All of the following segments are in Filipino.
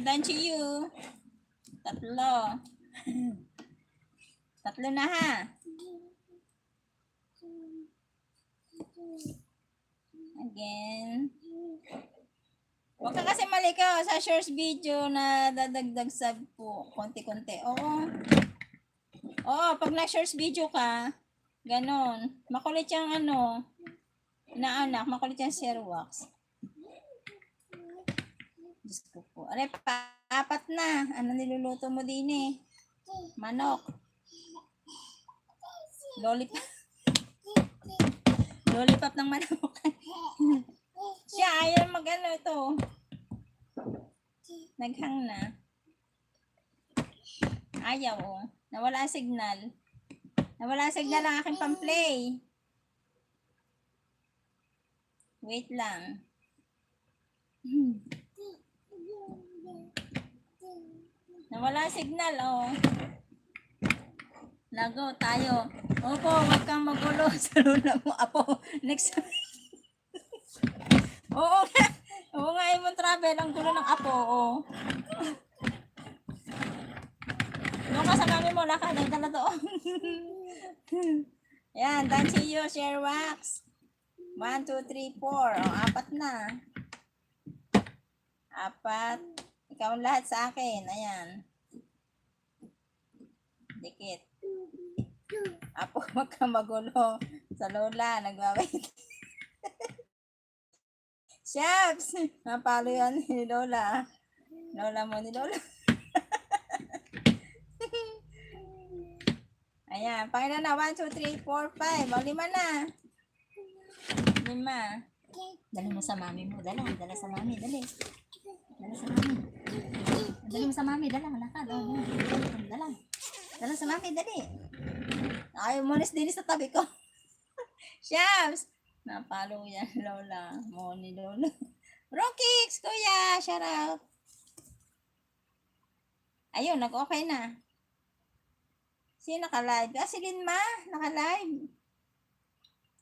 done to you. Tatlo. Tatlo na ha. Again. Huwag ka kasi malikaw sa shorts video na dadagdag sub po. Konti-konti. Oo. Oo, pag na-shorts video ka, ganon. Makulit yung ano, inaanak, makulit yung Sherwax. Diyos ko po. Aray, apat na. Ano niluluto mo din eh? Manok. Lollipop. Lollipop ng manok. Siya, ayaw mag-ano ito. Naghang na. Ayaw oh. Nawala ang signal. Nawala ang signal ang aking pang-play. Wait lang. Nawala ang signal oh. Lago tayo. Opo, wag kang magulo sa lula mo. Apo, next. Oo nga. Oo nga, Ibon Travel. Ang gulo ng apo. Oo. Doon ka sa mami mo. Lakad. Nagdala doon. Yan. Done to you, Sherwax. 1, 2, 3, 4. O, apat na. Apat. Ikaw lahat sa akin. Ayan. Dikit. Apo, wag kang magulo sa lola. Nagwawait. Shaps! Napalo yan ni Lola. Lola mo ni Lola. Ayan. Pakita na. 1, 2, 3, 4, 5. O, 5 na. 5. Dali mo sa mami mo. Dala sa mami. Dali. Dala sa mami. Dali mo sa mami. Dala. Lakad. Dala sa mami. Dali. Ay, munis din sa tabi ko. Shaps! Napalo yan, Lola. Mo ni Lola. Rockix, kuya. Shout out. Ayun, nag-okay na. Sino naka-live? Ah, si Linma. Naka-live.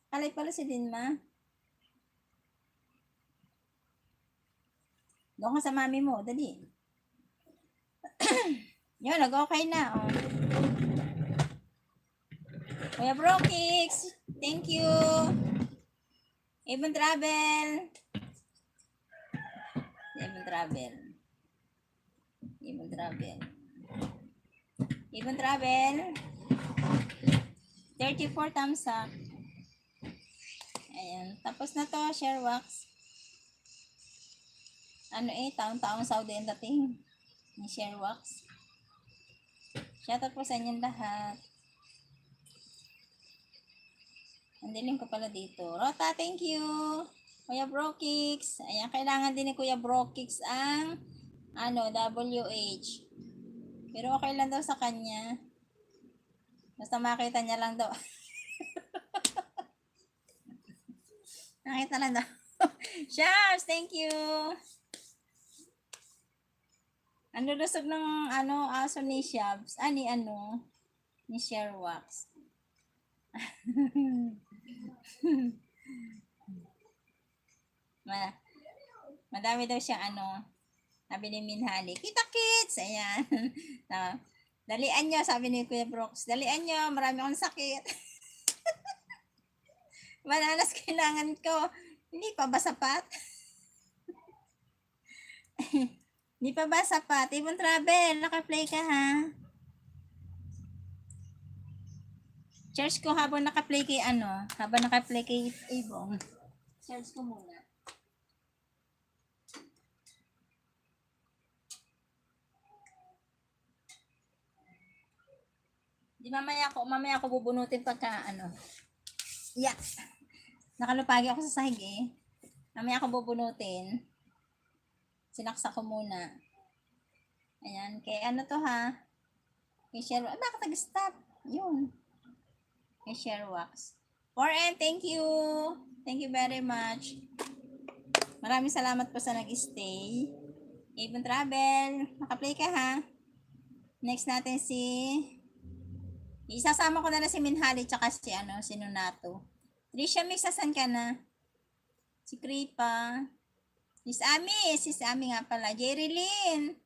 Naka-live pala si Linma. Doon ka sa mami mo. Dali. Yun, nag-okay na. Oh. Kuya Rockix. Thank you. Ibon Travel. Ibon Travel. Ibon Travel. Ibon Travel. 34 thumbs up. Ayan. Tapos na to, Sherwax. Ano eh, taong-taong Saudi ang dating ni Sherwax. Shoutout po sa inyong lahat. Ang dilim ko pala dito. Rota, thank you. Kuya Brokix. Ayan, kailangan din ni Kuya Brokix ang WH. Pero okay lang daw sa kanya. Basta makita niya lang daw. Nakita lang daw. Shars, thank you. Ano lusog ng aso ni Shabs? Ni Sherwax. Madami daw siyang sabi ni Minhali. Kita kids! Ayan. Dalian nyo, sabi ni Kuya Brooks. Dalian nyo, marami akong sakit. Mananas kailangan ko. Hindi pa ba sapat? Hindi pa ba sapat? Ibon Travel, naka-play ka ha? Charge ko habang naka-play kay habang naka-play kay Ibong. Charge ko muna. Di mamaya ako bubunutin pagka Yeah. Nakalupagi ako sa sahig eh. Mamaya ako bubunutin. Sinaksa ko muna. Ayan, kay to ha? Kay Sherwax. Bakit nag-stop? Yun. Kay Sherwax. 4M, thank you. Thank you very much. Maraming salamat po sa nag-stay. Ibon Travel. Naka-play ka ha? Next natin isasama ko na lang si Minhali tsaka si Nonato. Trisha Mix, asan ka na? Si Kripa. Sis Ami nga pala. Jerry Lynn.